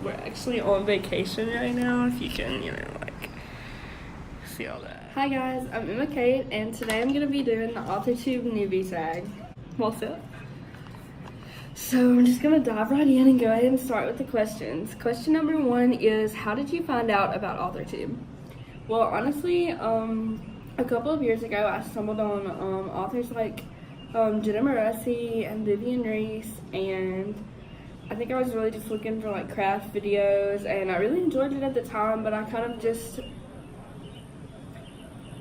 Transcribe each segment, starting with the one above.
we're actually on vacation right now, if you can, like, see all that. Hi guys, I'm Emma Kate, and today I'm going to be doing the AUTHORTUBE newbie tag. What's up? So I'm just going to dive right in and go ahead and start with the questions. Question number 1 is, how did you find out about AUTHORTUBE? Well, honestly, a couple of years ago, I stumbled on authors like Jenna and Vivian Reese, and I think I was really just looking for like craft videos, and I really enjoyed it at the time, but I kind of just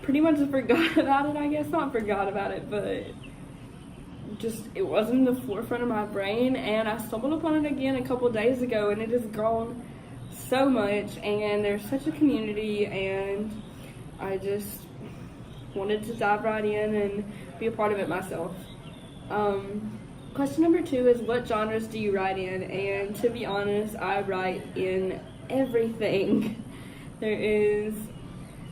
pretty much forgot about it, I guess. Not forgot about it, but just it wasn't in the forefront of my brain, and I stumbled upon it again a couple of days ago, and it has grown so much, and there's such a community, and I just wanted to dive right in and be a part of it myself. Question number 2 is, what genres do you write in? And to be honest, I write in everything. There is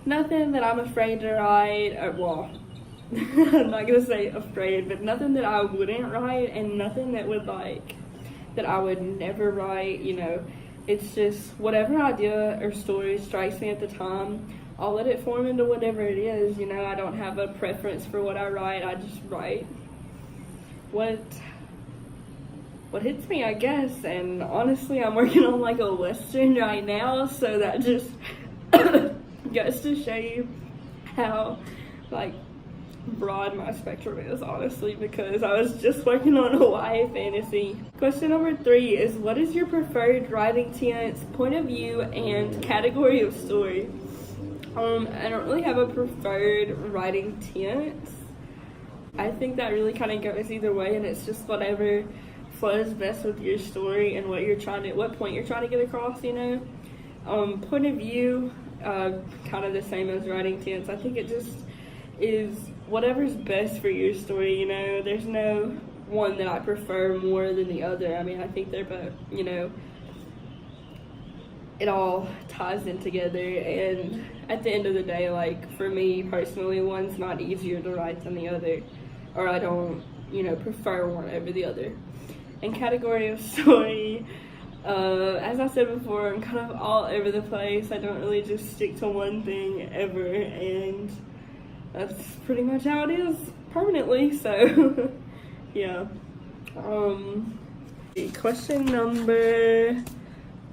nothing that I'm afraid to write, well, I'm not gonna say afraid, but nothing that I wouldn't write, and nothing that would that I would never write. It's just whatever idea or story strikes me at the time, I'll let it form into whatever it is. I don't have a preference for what I write. I just write what hits me, I guess. And honestly, I'm working on like a Western right now, so that just goes to show you how like broad my spectrum is, honestly, because I was just working on a YA fantasy. Question number 3 is, what is your preferred writing tense, point of view, and category of story? I don't really have a preferred writing tense. I think that really kind of goes either way, and it's just whatever flows best with your story and what point you're trying to get across. Point of view, kind of the same as writing tense. I think it just is whatever's best for your story. There's no one that I prefer more than the other. I mean, I think they're both, it all ties in together, and at the end of the day, like, for me personally, one's not easier to write than the other, or I don't, prefer one over the other. And category of story, as I said before, I'm kind of all over the place. I don't really just stick to one thing ever, and that's pretty much how it is permanently, so yeah. Question number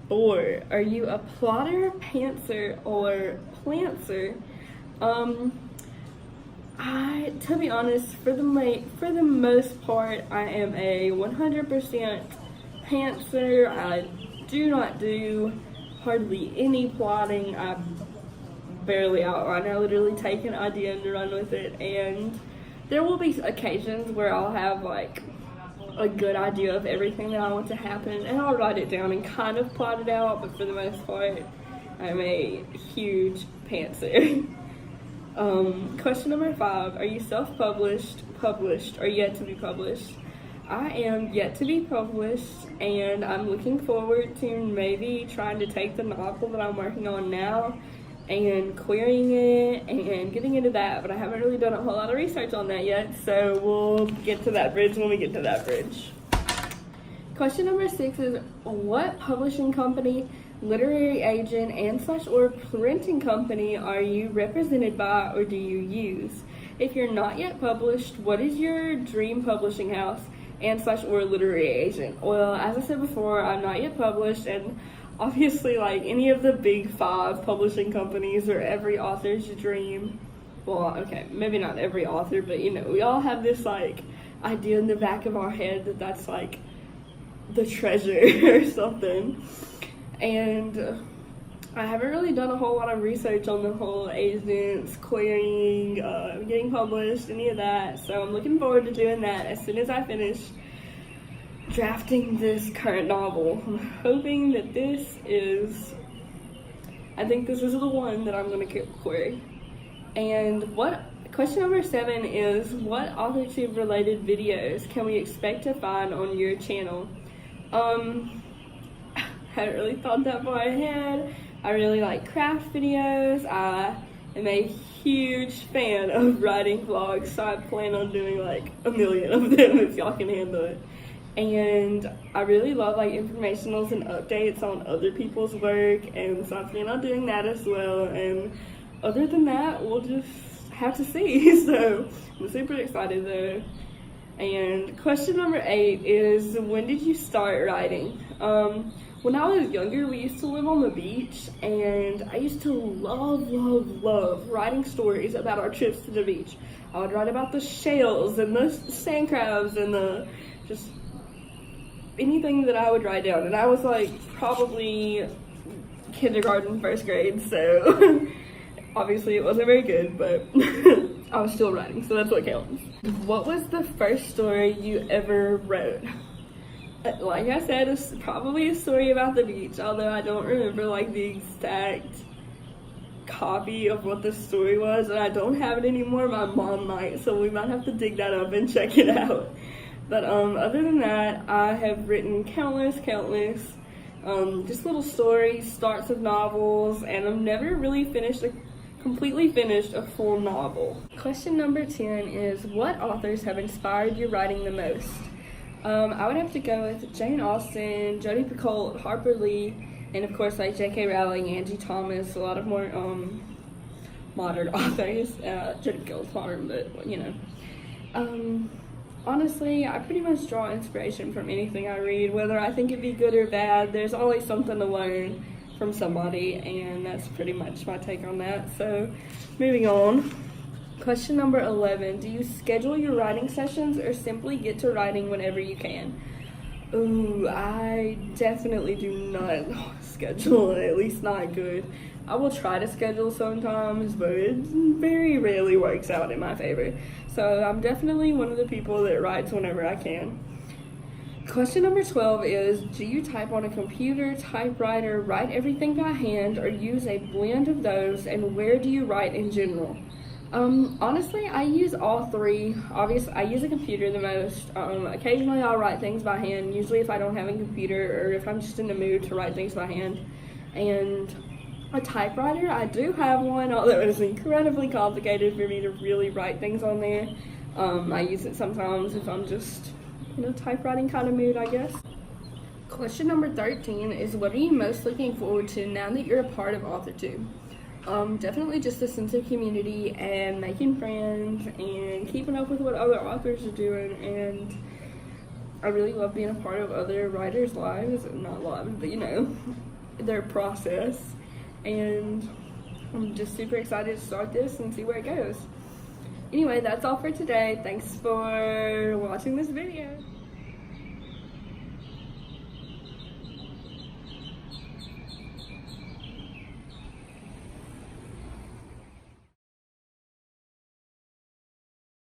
4, are you a plotter, pantser, or plantser? To be honest, for the most part, I am a 100% pantser. I do not do hardly any plotting. I barely outline. I literally take an idea and run with it, and there will be occasions where I'll have like a good idea of everything that I want to happen, and I'll write it down and kind of plot it out, but for the most part, I'm a huge pantser. Question number 5, are you self-published, published, or yet to be published? I am yet to be published, and I'm looking forward to maybe trying to take the novel that I'm working on now and querying it and getting into that, but I haven't really done a whole lot of research on that yet, so we'll get to that bridge when we get to that bridge. Question number 6 is, what publishing company, literary agent, and/or printing company are you represented by or do you use? If you're not yet published, what is your dream publishing house and/or literary agent? Well, as I said before, I'm not yet published, and obviously, like any of the big 5 publishing companies or every author's dream. Well, okay, maybe not every author, but we all have this like idea in the back of our head that that's like the treasure or something. And I haven't really done a whole lot of research on the whole agents, querying, getting published, any of that. So I'm looking forward to doing that as soon as I finish drafting this current novel. I'm hoping that I think this is the one that I'm going to query. And question number 7 is, what AuthorTube related videos can we expect to find on your channel? I hadn't really thought that far ahead. I really like craft videos. I am a huge fan of writing vlogs, so I plan on doing like a million of them if y'all can handle it. and I really love like informationals and updates on other people's work, and so I plan on doing that as well. And other than that, we'll just have to see. So I'm super excited though. And question number 8 is, when did you start writing? When I was younger, we used to live on the beach, and I used to love writing stories about our trips to the beach. I would write about the shells and the sand crabs and the just anything that I would write down. And I was like probably kindergarten, first grade, so obviously it wasn't very good, but I was still writing, so that's what counts. What was the first story you ever wrote? Like I said, it's probably a story about the beach, although I don't remember like the exact copy of what the story was, and I don't have it anymore. My mom might, so we might have to dig that up and check it out. But other than that, I have written countless just little stories, starts of novels, and I've never really completely finished a full novel. Question number 10 is, what authors have inspired your writing the most? I would have to go with Jane Austen, Jodi Picoult, Harper Lee, and of course like J.K. Rowling, Angie Thomas, a lot of more modern authors. Jodi Picoult's modern, but you know. Honestly, I pretty much draw inspiration from anything I read, whether I think it'd be good or bad. There's always something to learn from somebody, and that's pretty much my take on that. So moving on. Question number 11, do you schedule your writing sessions or simply get to writing whenever you can? Ooh, I definitely do not schedule, at least not good. I will try to schedule sometimes, but it very rarely works out in my favor. So I'm definitely one of the people that writes whenever I can. Question number 12 is, do you type on a computer, typewriter, write everything by hand, or use a blend of those, and where do you write in general? Honestly, I use all three. Obviously, I use a computer the most. Occasionally I'll write things by hand, usually if I don't have a computer or if I'm just in the mood to write things by hand. And a typewriter, I do have one, although it is incredibly complicated for me to really write things on there. I use it sometimes if I'm just in a typewriting kind of mood, I guess. Question number 13 is, what are you most looking forward to now that you're a part of AUTHORTUBE? Definitely just a sense of community and making friends and keeping up with what other authors are doing, and I really love being a part of other writers' lives, not lives, but you know, their process, and I'm just super excited to start this and see where it goes. Anyway, that's all for today. Thanks for watching this video.